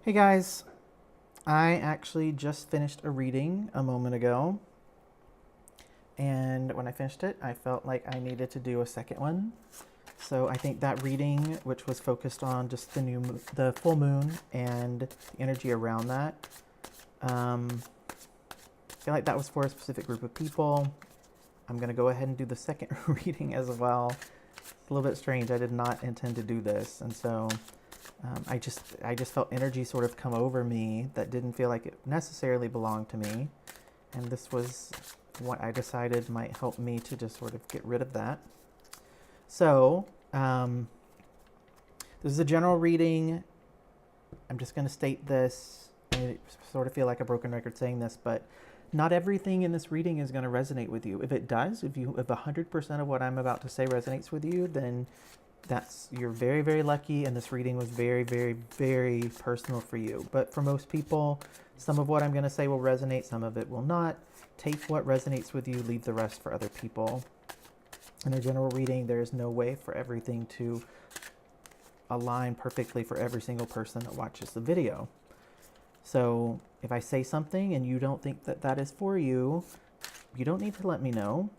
Hey guys, I actually just finished a reading a moment ago, and when I finished it, I felt like I needed to do a second one. So I think that reading, which was focused on just the full moon and the energy around that, I feel like that was for a specific group of people. I'm going to go ahead and do the second reading as well. It's a little bit strange. I did not intend to do this, and so I just felt energy sort of come over me that didn't feel like it necessarily belonged to me, and this was what I decided might help me to just sort of get rid of that. So this is a general reading. I'm just going to state this. I sort of feel like a broken record saying this, but not everything in this reading is going to resonate with you. If it does, if 100% of what I'm about to say resonates with you, then you're very, very lucky, and this reading was very, very, very personal for you. But for most people, some of what I'm going to say will resonate, some of it will not. Take what resonates with you, leave the rest for other people. In a general reading, there is no way for everything to align perfectly for every single person that watches the video. So if I say something and you don't think that that is for you, you don't need to let me know.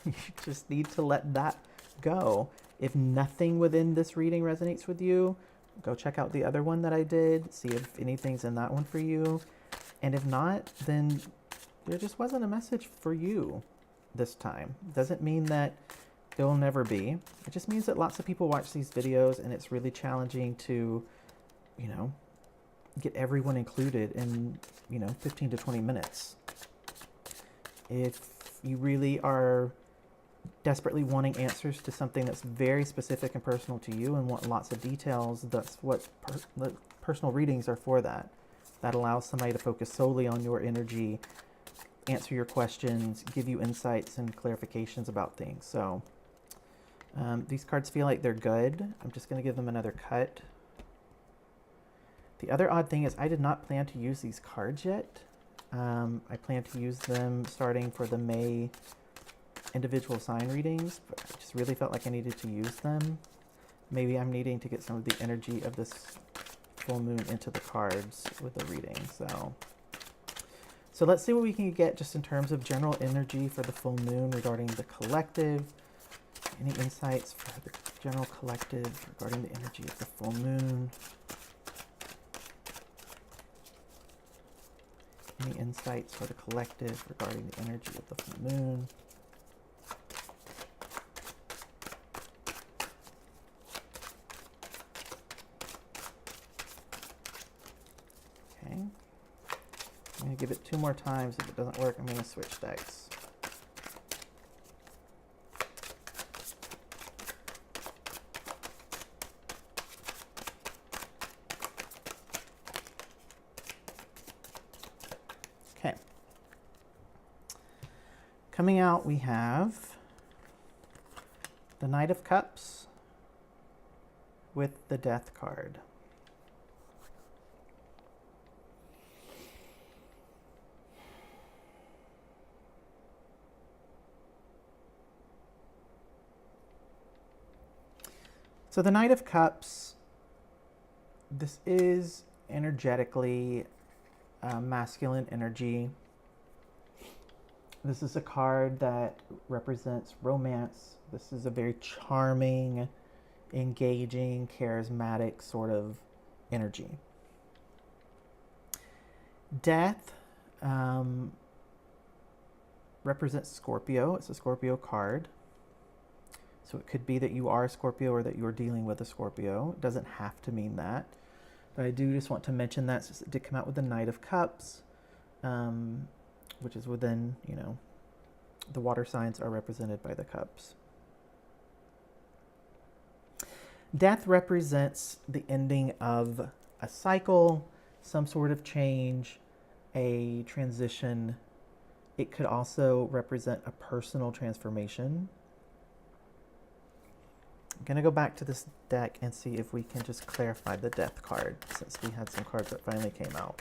You just need to let that go. If nothing within this reading resonates with you, go check out the other one that I did, see if anything's in that one for you. And if not, then there just wasn't a message for you this time. Doesn't mean that there will never be. It just means that lots of people watch these videos, and it's really challenging to, get everyone included in, 15 to 20 minutes. If you really are desperately wanting answers to something that's very specific and personal to you and want lots of details, that's what personal readings are for. That allows somebody to focus solely on your energy, answer your questions, give you insights and clarifications about things. So these cards feel like they're good. I'm just going to give them another cut. The other odd thing is I did not plan to use these cards yet. I plan to use them starting for the May individual sign readings, but I just really felt like I needed to use them. Maybe I'm needing to get some of the energy of this full moon into the cards with the reading. So let's see what we can get just in terms of general energy for the full moon regarding the collective. Any insights for the general collective regarding the energy of the full moon? Any insights for the collective regarding the energy of the full moon? Okay. I'm going to give it 2 more times. If it doesn't work, I'm going to switch decks. Okay. Coming out, we have the Knight of Cups with the Death card. So the Knight of Cups, this is energetically masculine energy. This is a card that represents romance. This is a very charming, engaging, charismatic sort of energy. Death represents Scorpio. It's a Scorpio card. So it could be that you are a Scorpio or that you're dealing with a Scorpio. It doesn't have to mean that. But I do just want to mention that since it did come out with the Knight of Cups, which is within, the water signs are represented by the cups. Death represents the ending of a cycle, some sort of change, a transition. It could also represent a personal transformation. I'm going to go back to this deck and see if we can just clarify the Death card, since we had some cards that finally came out.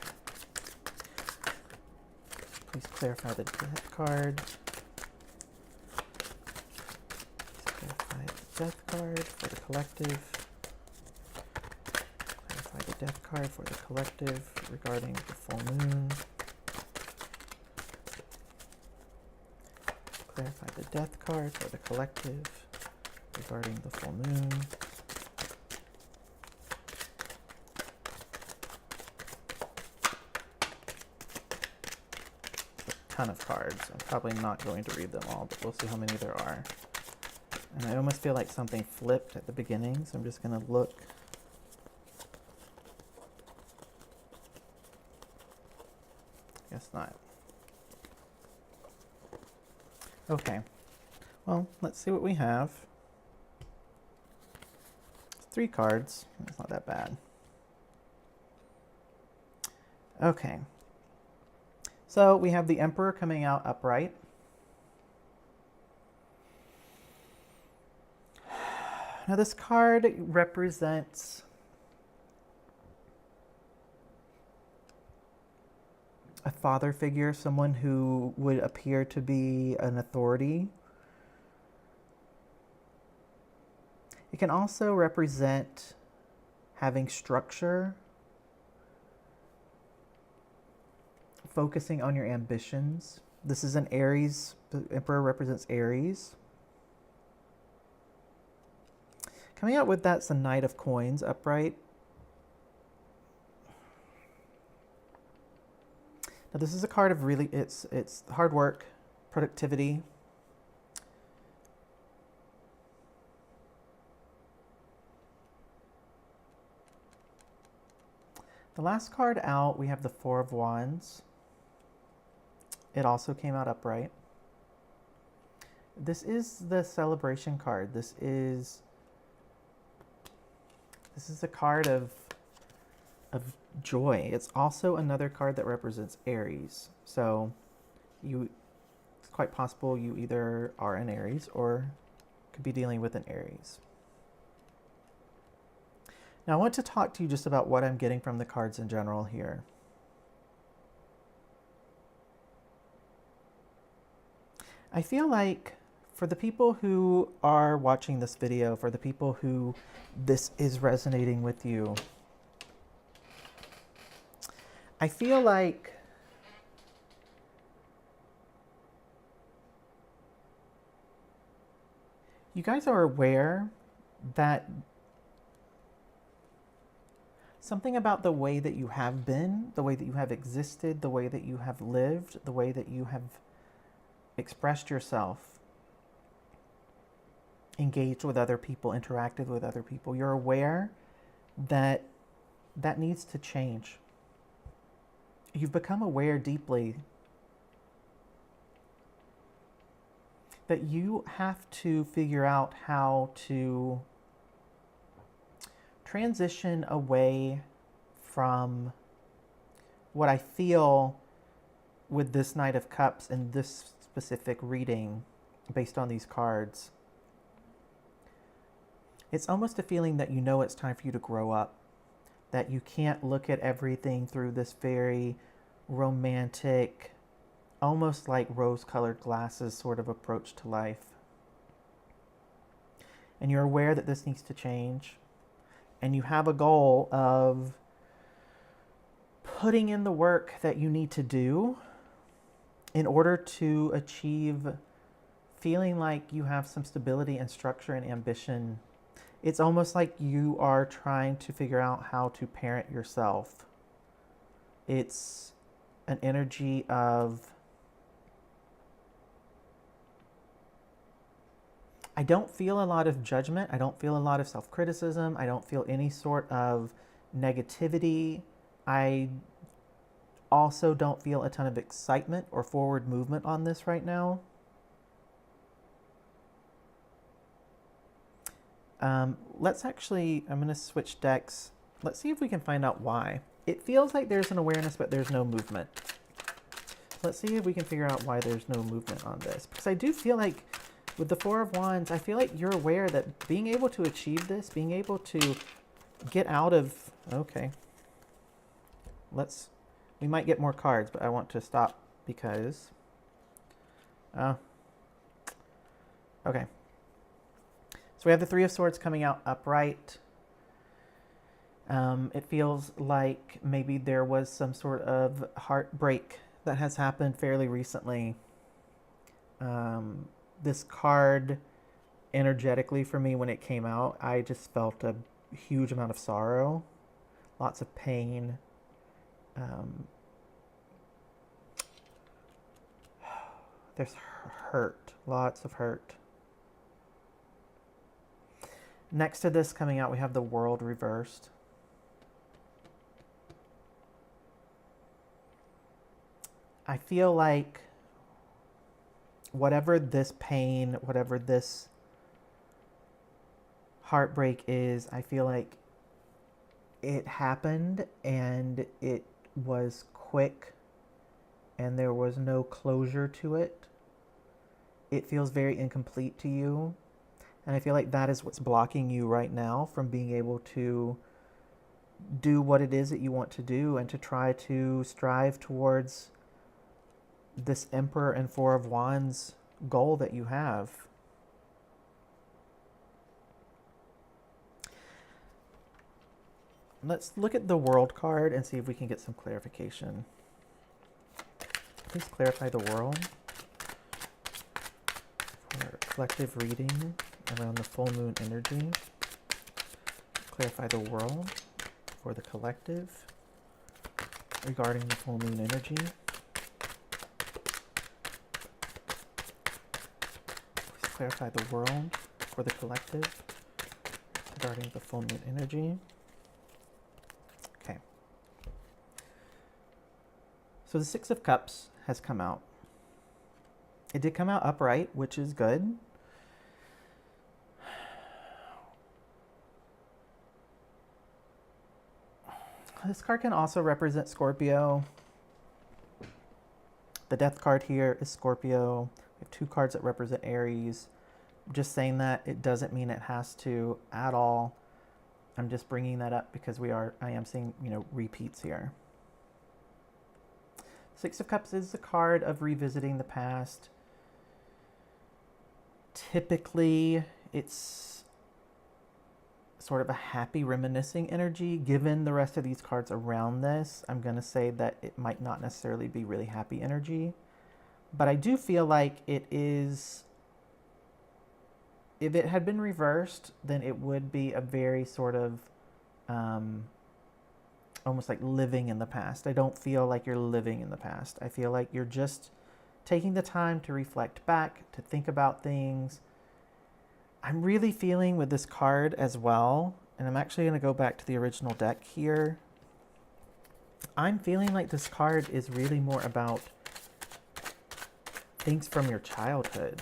Please clarify the Death card. Please clarify the Death card for the collective. Clarify the Death card for the collective regarding the full moon. Clarify the Death card for the collective regarding the full moon. Ton of cards. I'm probably not going to read them all, but we'll see how many there are. And I almost feel like something flipped at the beginning, so I'm just going to look. Guess not. Okay. Well, let's see what we have. 3 cards. It's not that bad. Okay. So we have the Emperor coming out upright. Now this card represents a father figure, someone who would appear to be an authority. It can also represent having structure, focusing on your ambitions. This is an Aries. The Emperor represents Aries. Coming out with that's the Knight of Coins upright. Now this is a card of really, it's hard work, productivity. The last card out, we have the Four of Wands. It also came out upright. This is the celebration card. This is a card of joy. It's also another card that represents Aries. So it's quite possible you either are an Aries or could be dealing with an Aries. Now I want to talk to you just about what I'm getting from the cards in general here. I feel like for the people who are watching this video, for the people who this is resonating with you, I feel like you guys are aware that something about the way that you have been, the way that you have existed, the way that you have lived, the way that you have expressed yourself, engaged with other people, interacted with other people, you're aware that that needs to change. You've become aware deeply that you have to figure out how to transition away from what I feel with this Knight of Cups and this specific reading based on these cards. It's almost a feeling that you know it's time for you to grow up, that you can't look at everything through this very romantic, almost like rose-colored glasses sort of approach to life. And you're aware that this needs to change. And you have a goal of putting in the work that you need to do in order to achieve feeling like you have some stability and structure and ambition. It's almost like you are trying to figure out how to parent yourself. It's an energy of, I don't feel a lot of judgment. I don't feel a lot of self-criticism. I don't feel any sort of negativity. I also don't feel a ton of excitement or forward movement on this right now. Let's actually, I'm going to switch decks. Let's see if we can find out why. It feels like there's an awareness, but there's no movement. Let's see if we can figure out why there's no movement on this. Because I do feel like with the Four of Wands, I feel like you're aware that being able to achieve this, being able to get out of, okay, we might get more cards, but I want to stop because, okay. So we have the Three of Swords coming out upright. It feels like maybe there was some sort of heartbreak that has happened fairly recently. This card, energetically for me, when it came out, I just felt a huge amount of sorrow, lots of pain. There's hurt, lots of hurt. Next to this coming out, we have the World reversed. I feel like whatever this pain, whatever this heartbreak is, I feel like it happened and it was quick and there was no closure to it. It feels very incomplete to you. And I feel like that is what's blocking you right now from being able to do what it is that you want to do and to try to strive towards this Emperor and Four of Wands goal that you have. Let's look at the World card and see if we can get some clarification. Please clarify the World for collective reading around the full moon energy. Clarify the World for the collective regarding the full moon energy. Please clarify the World for the collective regarding the full moon energy. Okay. So the Six of Cups has come out. It did come out upright, which is good. This card can also represent Scorpio. The Death card here is Scorpio. We have two cards that represent Aries. I'm just saying that it doesn't mean it has to at all. I'm just bringing that up because I am seeing, repeats here. Six of Cups is the card of revisiting the past. Typically, it's sort of a happy reminiscing energy. Given the rest of these cards around this, I'm going to say that it might not necessarily be really happy energy. But I do feel like it is, if it had been reversed, then it would be a very sort of almost like living in the past. I don't feel like you're living in the past. I feel like you're just taking the time to reflect back, to think about things. I'm really feeling with this card as well, and I'm actually going to go back to the original deck here. I'm feeling like this card is really more about things from your childhood.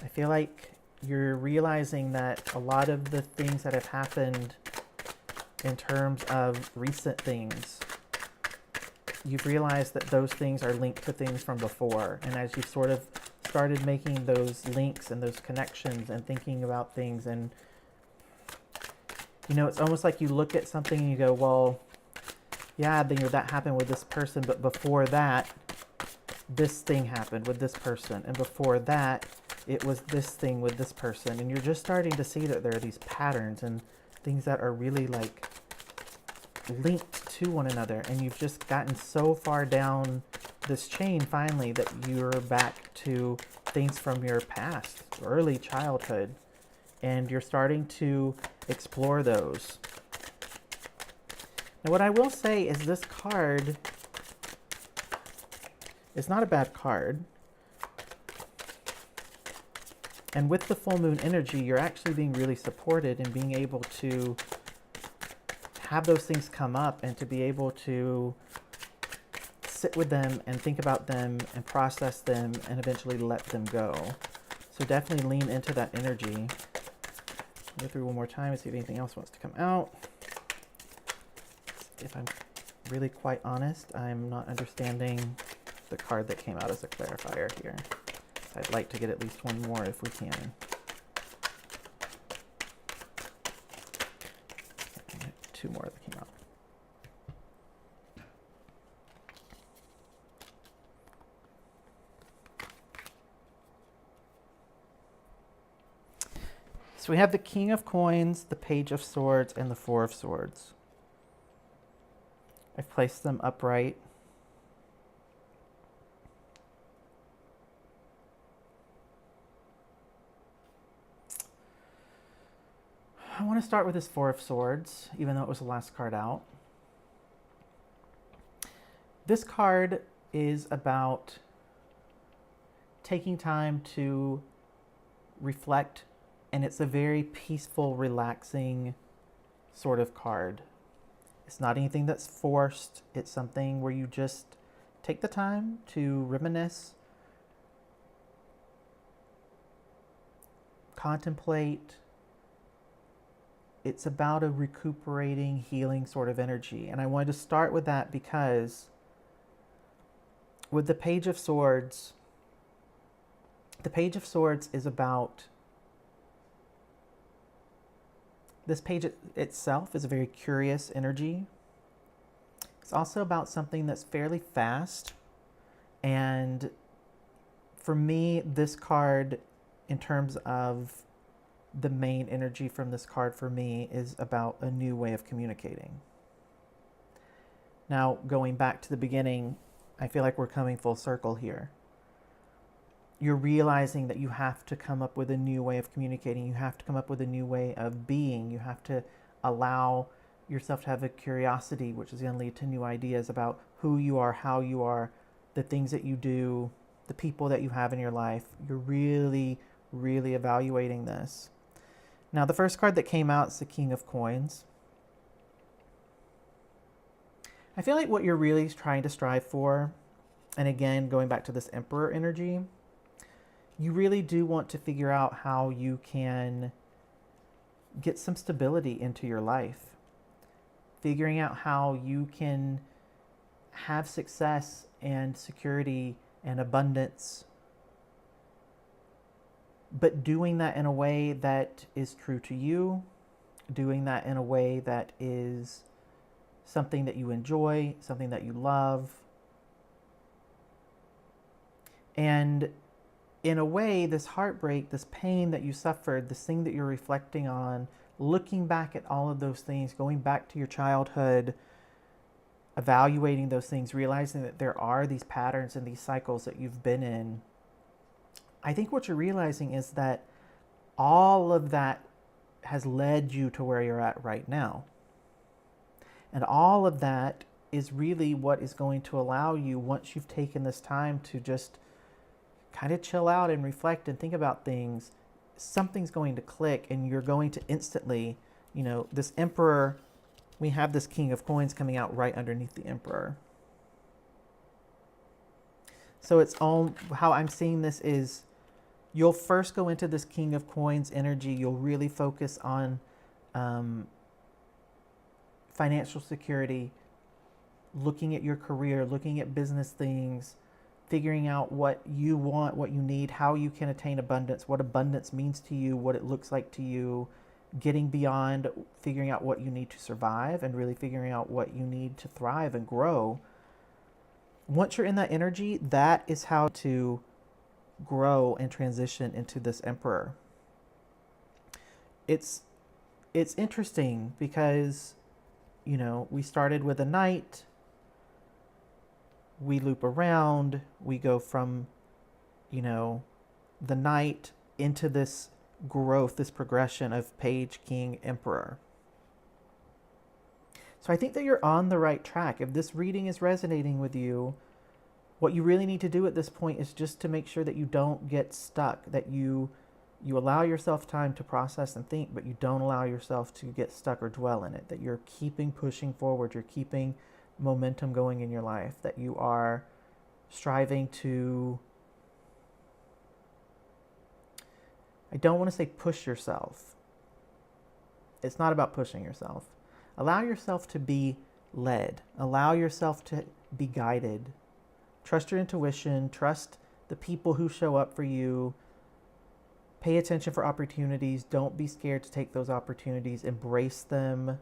I feel like you're realizing that a lot of the things that have happened in terms of recent things, you've realized that those things are linked to things from before. And as you've sort of started making those links and those connections and thinking about things, and it's almost like you look at something and you go, well, yeah, that happened with this person, but before that, this thing happened with this person, and before that, it was this thing with this person. And you're just starting to see that there are these patterns and things that are really like linked to one another, and you've just gotten so far down this chain finally that you're back to things from your past, early childhood, and you're starting to explore those. Now, what I will say is this card is not a bad card. And with the full moon energy, you're actually being really supported in being able to have those things come up and to be able to sit with them and think about them and process them and eventually let them go. So definitely lean into that energy. Go through one more time and see if anything else wants to come out. If I'm really quite honest, I'm not understanding the card that came out as a clarifier here. I'd like to get at least one more if we can. Two more that came out. So we have the King of Coins, the Page of Swords, and the Four of Swords. I've placed them upright. I want to start with this Four of Swords, even though it was the last card out. This card is about taking time to reflect, and it's a very peaceful, relaxing sort of card. It's not anything that's forced. It's something where you just take the time to reminisce, contemplate. It's about a recuperating, healing sort of energy. And I wanted to start with that because with the Page of Swords, the Page of Swords is about, this page itself is a very curious energy. It's also about something that's fairly fast. And for me, this card, in terms of the main energy from this card for me, is about a new way of communicating. Now, going back to the beginning, I feel like we're coming full circle here. You're realizing that you have to come up with a new way of communicating. You have to come up with a new way of being. You have to allow yourself to have a curiosity, which is going to lead to new ideas about who you are, how you are, the things that you do, the people that you have in your life. You're really, really evaluating this. Now, the first card that came out is the King of Coins. I feel like what you're really trying to strive for, and again, going back to this Emperor energy, you really do want to figure out how you can get some stability into your life. Figuring out how you can have success and security and abundance, but doing that in a way that is true to you, doing that in a way that is something that you enjoy, something that you love. And in a way, this heartbreak, this pain that you suffered, this thing that you're reflecting on, looking back at all of those things, going back to your childhood, evaluating those things, realizing that there are these patterns and these cycles that you've been in, I think what you're realizing is that all of that has led you to where you're at right now. And all of that is really what is going to allow you, once you've taken this time to just kind of chill out and reflect and think about things, something's going to click and you're going to instantly, this Emperor, we have this King of Coins coming out right underneath the Emperor. So it's all, how I'm seeing this is, you'll first go into this King of Coins energy. You'll really focus on financial security, looking at your career, looking at business things, figuring out what you want, what you need, how you can attain abundance, what abundance means to you, what it looks like to you, getting beyond figuring out what you need to survive and really figuring out what you need to thrive and grow. Once you're in that energy, that is how to grow and transition into this Emperor. It's interesting because, we started with a Knight, we loop around, we go from, the Knight into this growth, this progression of Page, King, Emperor. So I think that you're on the right track. If this reading is resonating with you, what you really need to do at this point is just to make sure that you don't get stuck, that you allow yourself time to process and think, but you don't allow yourself to get stuck or dwell in it, that you're keeping pushing forward, you're keeping momentum going in your life, that you are striving to, I don't want to say push yourself. It's not about pushing yourself. Allow yourself to be led. Allow yourself to be guided. Trust your intuition. Trust the people who show up for you. Pay attention for opportunities. Don't be scared to take those opportunities. Embrace them.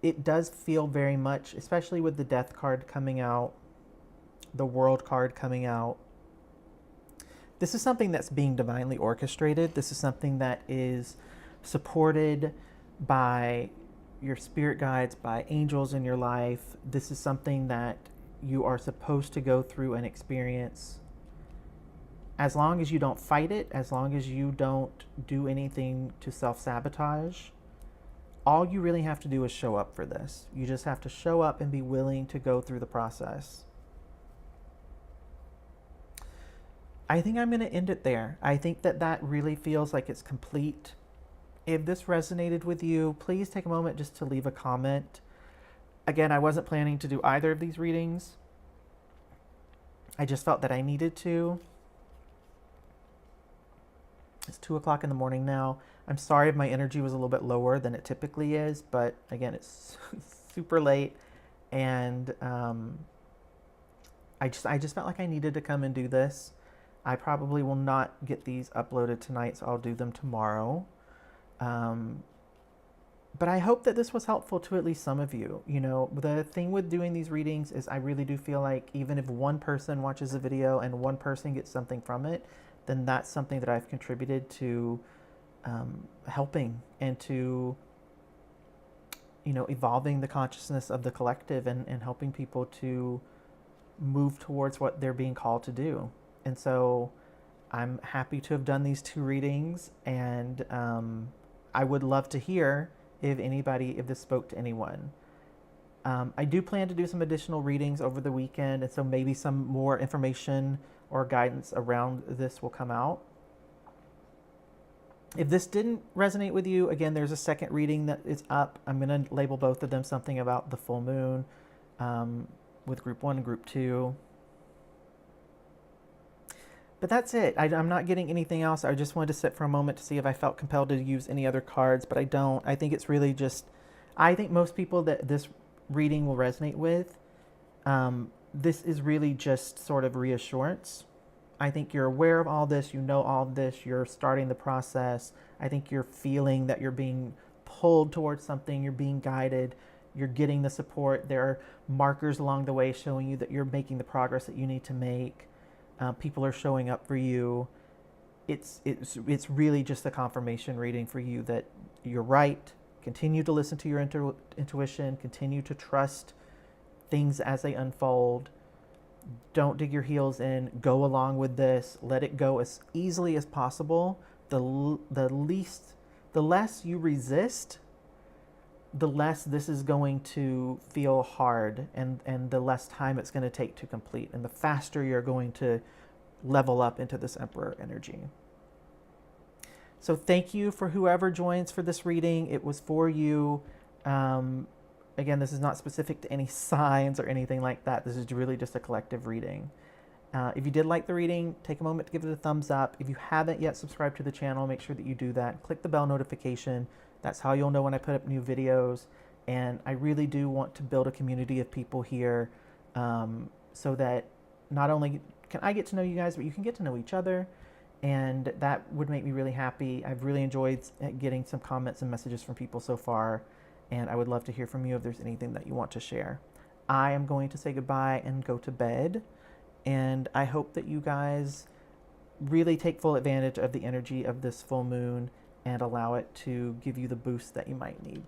It does feel very much, especially with the Death card coming out, the World card coming out, This is something that's being divinely orchestrated. This is something that is supported by your spirit guides, by angels in your life. This is something that you are supposed to go through and experience. As long as you don't fight it, as long as you don't do anything to self-sabotage, all you really have to do is show up for this. You just have to show up and be willing to go through the process. I think I'm going to end it there. I think that that really feels like it's complete. If this resonated with you, please take a moment just to leave a comment. Again, I wasn't planning to do either of these readings. I just felt that I needed to. It's 2 o'clock in the morning now. I'm sorry if my energy was a little bit lower than it typically is, but again, it's super late, and I just felt like I needed to come and do this. I probably will not get these uploaded tonight, so I'll do them tomorrow. But I hope that this was helpful to at least some of you. You know, the thing with doing these readings is I really do feel like even if one person watches a video and one person gets something from it, then that's something that I've contributed to helping and to, you know, evolving the consciousness of the collective and helping people to move towards what they're being called to do. And so I'm happy to have done these 2 readings, and I would love to hear if this spoke to anyone. I do plan to do some additional readings over the weekend, and so maybe some more information or guidance around this will come out. If this didn't resonate with you, again, there's a second reading that is up. I'm going to label both of them something about the full moon with group 1 and group 2. But that's it. I'm not getting anything else. I just wanted to sit for a moment to see if I felt compelled to use any other cards, but I don't. I think it's really just, I think most people that this reading will resonate with, this is really just sort of reassurance. I think you're aware of all this, you know all of this, you're starting the process. I think you're feeling that you're being pulled towards something, you're being guided, you're getting the support. There are markers along the way showing you that you're making the progress that you need to make. People are showing up for you. It's really just a confirmation reading for you that you're right. Continue to listen to your intuition. Continue to trust things as they unfold. Don't dig your heels in. Go along with this. Let it go as easily as possible. The less you resist, the less this is going to feel hard, and the less time it's going to take to complete, and the faster you're going to level up into this Emperor energy. So thank you for whoever joins for this reading. It was for you. Again, this is not specific to any signs or anything like that. This is really just a collective reading. If you did like the reading, take a moment to give it a thumbs up. If you haven't yet subscribed to the channel, make sure that you do that. Click the bell notification. That's how you'll know when I put up new videos. And I really do want to build a community of people here, so that not only can I get to know you guys, but you can get to know each other. And that would make me really happy. I've really enjoyed getting some comments and messages from people so far. And I would love to hear from you if there's anything that you want to share. I am going to say goodbye and go to bed. And I hope that you guys really take full advantage of the energy of this full moon and allow it to give you the boost that you might need.